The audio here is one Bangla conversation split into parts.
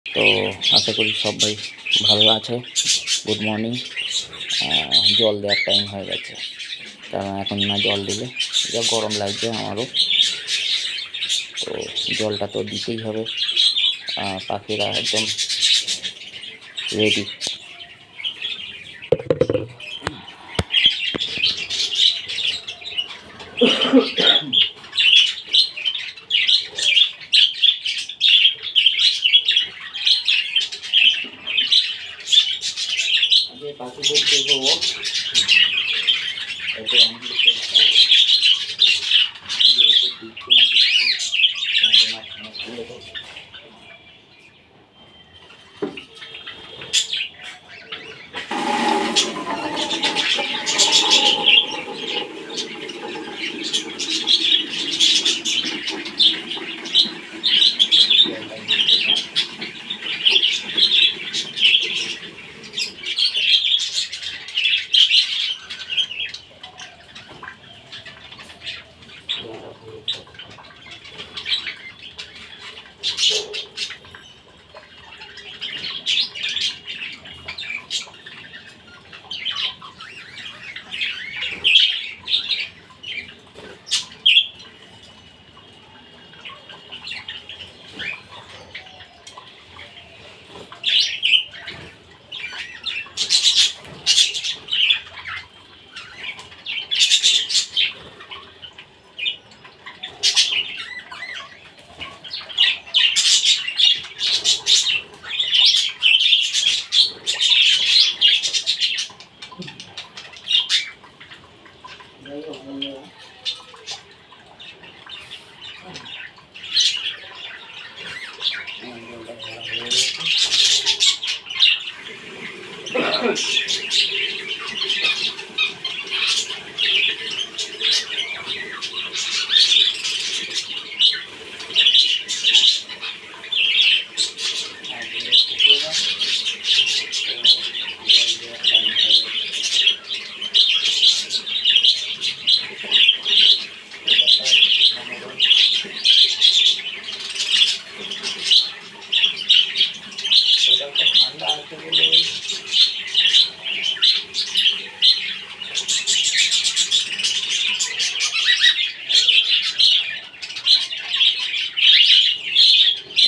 তো আশা করি সবাই ভালো আছে। Good morning. জল দেওয়ার টাইম হয়ে গেছে, কারণ এখন না জল দিলে যা গরম লাগছে আমারও, তো জলটা তো দিতেই হবে। পাখিরা একদম রেডি। পাখিদের দেবো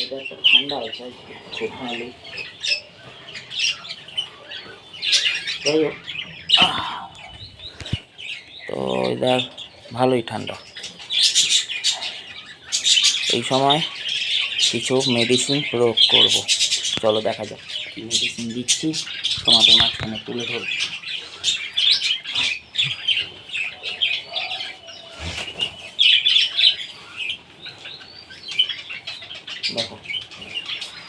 এতে ঠান্ডা আছে খুব ভালো। যাই হোক, তো এবার ভালোই ঠান্ডা। এই সময় কিছু মেডিসিন প্রয়োগ করব, চলো দেখা যাক কি মেডিসিন দিচ্ছি, তোমাদের মাঝখানে তুলে ধরব। দেখো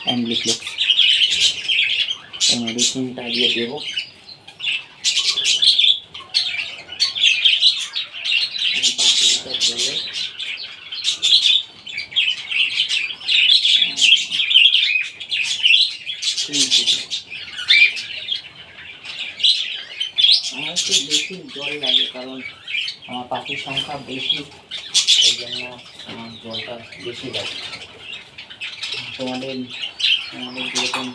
অ্যাম্বলিফ্লেক্স, এই মেডিসিনটা দিয়ে দেবো। আমার একটু বেশি জল লাগে, কারণ আমার পাখির সংখ্যা বেশি, এই জন্য আমার জলটা বেশি লাগে। তোমাদের যেরকম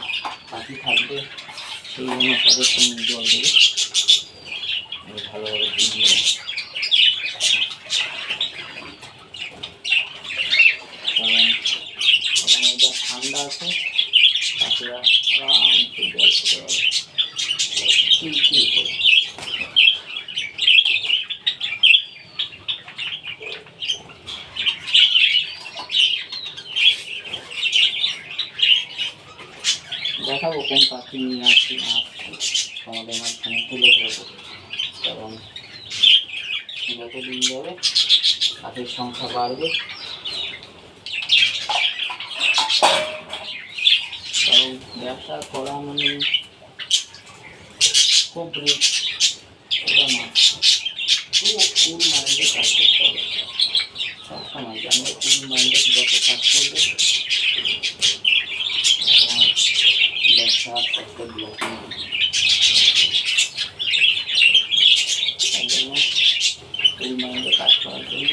পাখি থাকবে সেই অনুসারে তুমি জল দেবে, ভালোভাবে দিয়ে দেবে। কারণ এখন ওটা ঠান্ডা আছে, পাখিরা আরামসে জল খেতে পারে চিল করে। দেখাবো কোন পাখি নিয়ে আসছি না আমাদের মাঝখানে তুলে ধরবো, কারণ যতদিন যাবে পাখির সংখ্যা বাড়বে। কারণ ব্যবসা করা মানে খুব রিস্ক, ওটা না, ফুল মাইন্ডে কাজ করতে হবে সবসময়। জানবে ফুল মাইন্ডে যত কাজ করবে তোমার ব্যবসা আস্তে আস্তে ব্লকিং হবে। তাই জন্য ফুল মাইন্ডে কাজ করার জন্য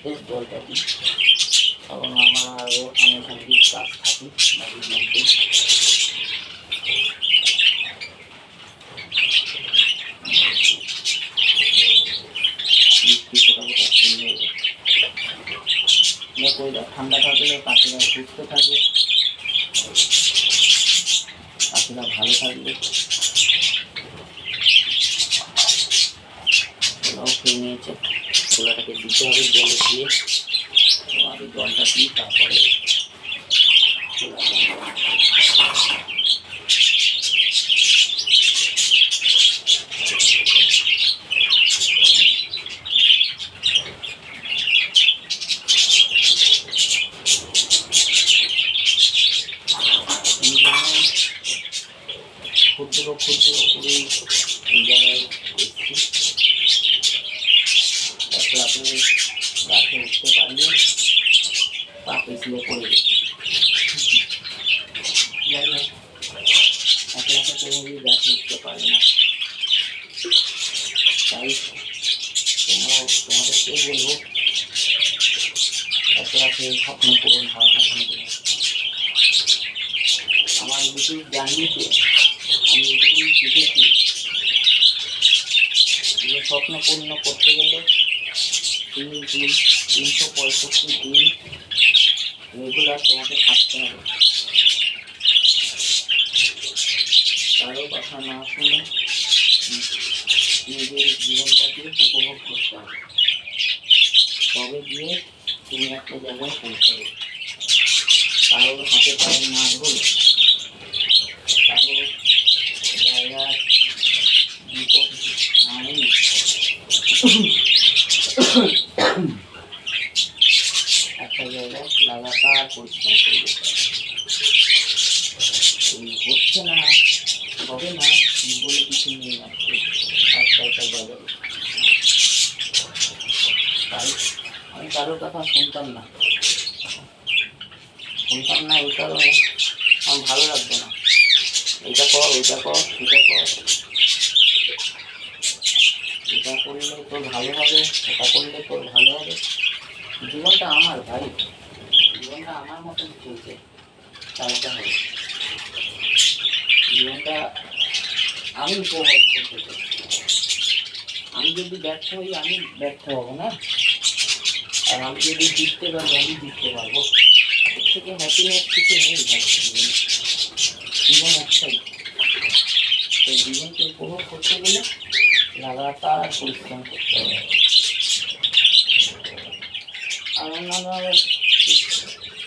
মধ্যে জলটা দিই, কারণ আমার আরও আনুষঙ্গিক কাজ থাকে বাড়ির মধ্যে। ঠান্ডা থাকলে পাখিরা সুস্থ থাকবে, পাখিরা ভালো থাকবে। ওরাও খেয়ে নিয়েছে, খোলাটাকে দিতে হবে জলে দিয়ে, আগে জলটা দিই তারপরে ক্ষুদ্র ক্ষুদ্র করে এই জায়গায় এসছি। তারপরে আপনি গাছে উঠতে পারলে পা পিছলে পড়ে গেছে। যাই হোক, একলা কোনোদিন গাছে উঠতে পারে না, তাই তোমাদেরকে বলবো একলা স্বপ্ন পূরণ হয় না। আমার ইউটিউব জানিয়েছে, আমি এটুকুই শিখেছি যে স্বপ্ন পূর্ণ করতে গেলে 365 দিন রেগুলার তোমাকে থাকতে হবে, কারো কথা না শুনে নিজের জীবনটাকে উপভোগ করতে হবে, তবে গিয়ে তুমি একটা জায়গায় পৌঁছাবে। কারোর হাতে পায়ে না ধরে, কারো জায়গায় বিপদ না এনে একটা জায়গায় লাগাতার পরিশ্রম করবে। হচ্ছে না, হবে না বলে কিছু নেই আজকালকার বাজারে। তাই আমি কারোর কথা শুনতাম না এই কারণে আমার ভালো লাগতো না। এটা কর, ওইটা কর, সেটা কর, এটা করলে তোর ভালো হবে, এটা করলে তোর ভালো হবে। জীবনটা আমার ভাই, জীবনটা আমার মতন চলছে, চালাতে হবে। জীবনটা আমি উপভোগ করতে চাই। আমি যদি ব্যর্থ হই, আমি ব্যর্থ হবো না, আর আমি যদি জিততে পারি, আমি জিততে পারবো। এর থেকে হ্যাপিনেস কিছু নেই ভাই। জীবন একটাই, তো জীবনকে উপভোগ করতে গেলে লাগাতার পরিশ্রম করতে হবে। আর অন্যান্য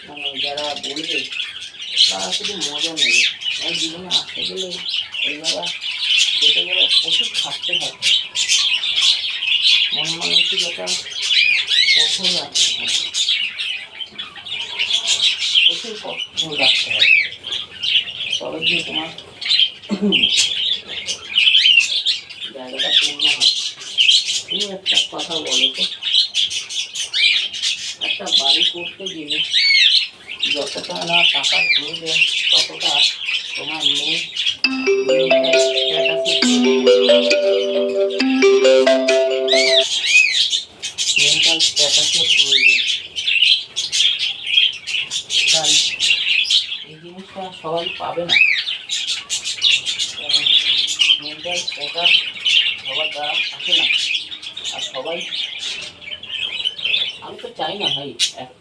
মানে যারা বলবে তারা শুধু মজা নেবে, আর জীবনে আসতে গেলে এই জায়গা যেতে গেলে প্রচুর থাকতে হয়, মন মানসিকতা কঠোর রাখতে হয়, প্রচুর কঠোর রাখতে হয়, তবে গিয়ে তোমার জায়গাটা পূর্ণ হয়। তুমি একটা কথা বলো তো, একটা বাড়ি করতে গেলে যতটা না টাকার প্রয়োজন, ততটা তোমার মেন্টাল স্ট্যাটাসের প্রয়োজন। তাই এই জিনিসটা সবাই পাবে না, মেন্টাল স্ট্যাটাস সবার দ্বারা থাকে না। আর সবাই, আমি তো চাই না ভাই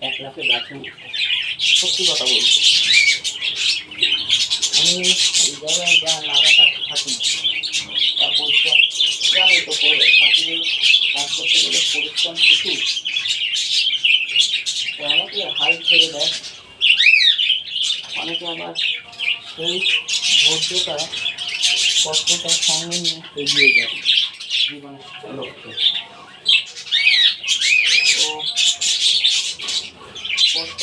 1 লাখের গাছে উঠতে, সত্যি কথা বলছি। আমি এই জায়গায় যা লাগাতার থাকি, তার পরিশ্রম জানোই তো, করে পাখিদের কাজ করতে গেলে পরিশ্রম প্রচুর। তো অনেকে হাল ছেড়ে দেয়, অনেকে আবার সেই ধৈর্যটা, কষ্টটার সঙ্গে নিয়ে এগিয়ে যায় জীবনের লক্ষ্যে। তো কষ্ট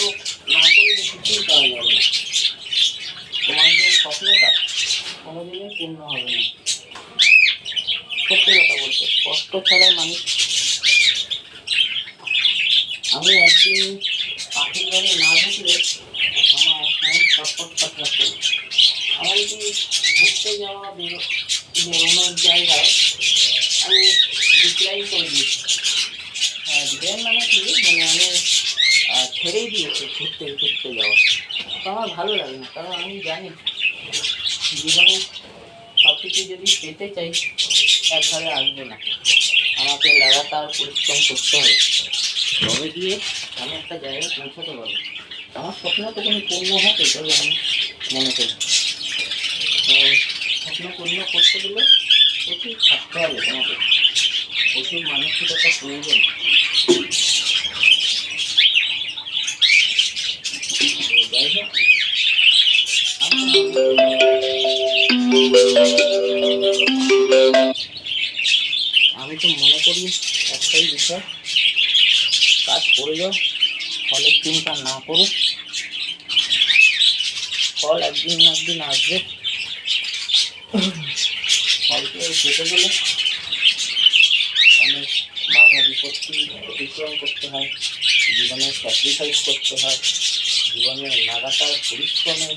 না করলে কিছুই পাওয়া যাবে না, তোমার যে স্বপ্নটা কোনোদিনই পূর্ণ হবে না। সত্যি কথা বলতে, কষ্ট ছাড়া মানুষ। আমি একদিন পাখির ঘরে না ঢুকলে আমার মন ছটফট ছটফট করে। আমার যদি ঘুরতে যাওয়া বেরোনোর জায়গায় আমি ডিক্লাইন করে দিয়েছি। হ্যাঁ, ডিক্লাইন মানে কি, মানে আমি যাওয়া। তো আমার ভালো লাগে না, কারণ আমি জানি জীবনে সব কিছু যদি পেতে চাই একবারে আসবে না, আমাকে লাগাতার পরিশ্রম করতে হবে, তবে গিয়ে আমি একটা জায়গায় পৌঁছাতে পারবো। আমার স্বপ্ন তো কোনো পূর্ণ হবে, এটাই আমি মনে করি। স্বপ্ন পূর্ণ করতে গেলে প্রচুর থাকতে হবে, তোমাকে প্রচুর মানসিকতা প্রয়োজন। যাই হোক, আমি তো মনে করি একটাই বিষয়, কাজ করে যাও, ফলের চিন্তা না করো। ফল একদিন না একদিন আসবে। ফলকে পেতে গেলে অনেক বাধা বিপত্তি অতিক্রম করতে হয়, জীবনে স্যাক্রিফাইস করতে হয়, জীবনে লাগাতার পরিশ্রমের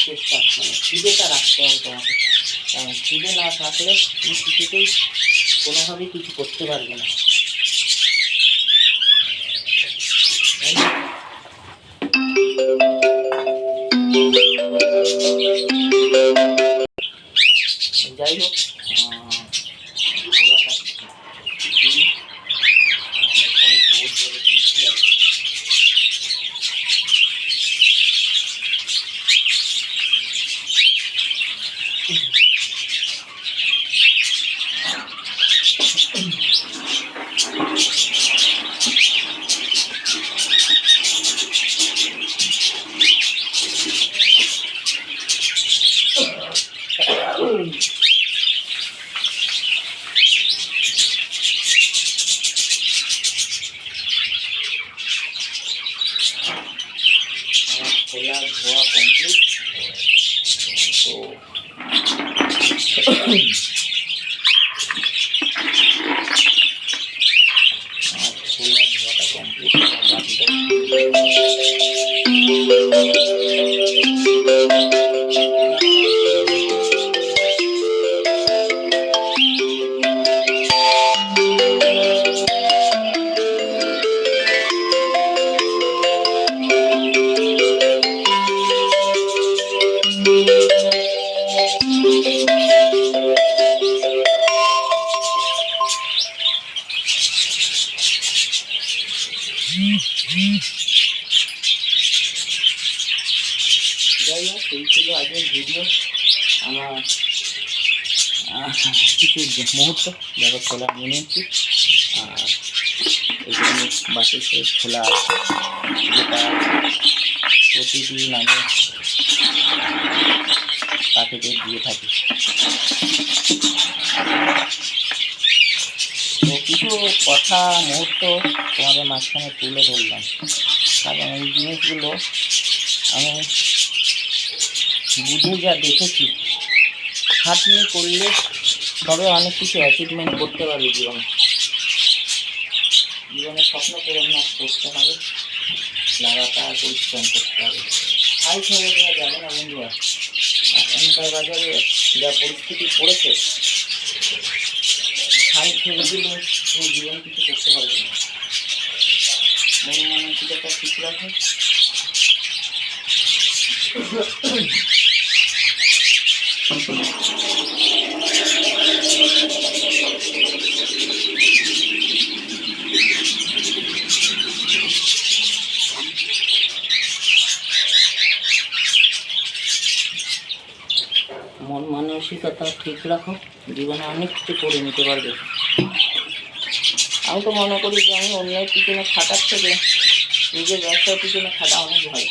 চেষ্টা, মানে খিদেটা রাখতে হবে তোমাকে। কারণ খিদে না থাকলে তুমি কিছুতেই কোনোভাবেই কিছু করতে পারবে না। যাই হোক, খোলা ধোয়া কমপ্লিট। তো খোলা ধোয়াটা কমপ্লিট, যাই হোক, এই ছিল আগের ভিডিও। আমার কিছু মুহূর্ত দেখো খোলা নিয়েছি, আর এখানে বাটিতে খোলা আছে, যেটা প্রতিদিন আমি পাখিদের দিয়ে থাকি। তো কিছু কথা মুহূর্ত তোমাদের মাঝখানে তুলে ধরলাম, কারণ এই জিনিসগুলো আমি বুঝে যা দেখেছি, খাটনি করলে তবে অনেক কিছু অ্যাচিভমেন্ট করতে পারবে জীবনে। জীবনে স্বপ্ন পূরণ করতে হবে, লাগাতার পরিশ্রম করতে হবে। হাই ছেড়ে দেওয়া যাবে না বন্ধুরা। এখনকার বাজারে যা পরিস্থিতি পড়েছে, হাই ছেড়ে দিলে তুমি জীবন কিছু করতে পারবে না। মনে মানসিকতা ঠিক রাখো। মন মানসিকতা ঠিক রাখো, জীবনে অনেক কিছু করে নিতে পারবে। আমি তো মনে করি যে আমি অন্যের পিছনে খাটার থেকে নিজের ব্যবসার পিছনে খাটা অনেক ভালো।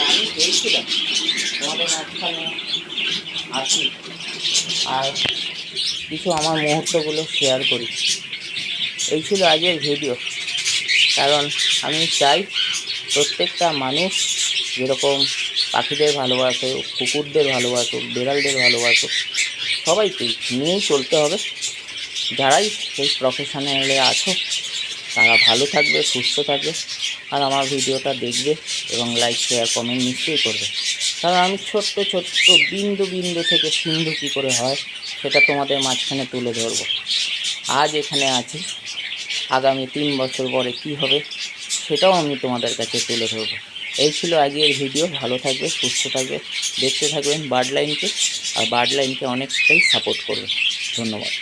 আমি চেয়েছিলাম তোমাদের মাঝখানে আসি আর কিছু আমার মুহূর্তগুলো শেয়ার করি। এই ছিল আজকের ভিডিও, কারণ আমি চাই প্রত্যেকটা মানুষ যেরকম পাখিদের ভালোবাসে, কুকুরদের ভালোবাসো, বিড়ালদের ভালোবাসো, সবাইকে নিয়েই চলতে হবে। যারাই সেই প্রফেশনালে আছো তারা ভালো থাকবে, সুস্থ থাকবে, আর আমার ভিডিওটা দেখবে এবং লাইক শেয়ার কমেন্ট নিশ্চয়ই করবে। কারণ আমি ছোট্ট ছোট্ট বিন্দু বিন্দু থেকে সিন্ধু কী করে হয় সেটা তোমাদের মাঝখানে তুলে ধরবো। আজ এখানে আছি, আগামী 3 বছর পরে কী হবে সেটাও আমি তোমাদের কাছে তুলে ধরবো। এই ছিল আজকের ভিডিও। ভালো থাকবে, সুস্থ থাকবে, দেখতে থাকবেন বার্ড লাইনকে, আর বার্ড লাইনকে অনেকটাই সাপোর্ট করবে। ধন্যবাদ।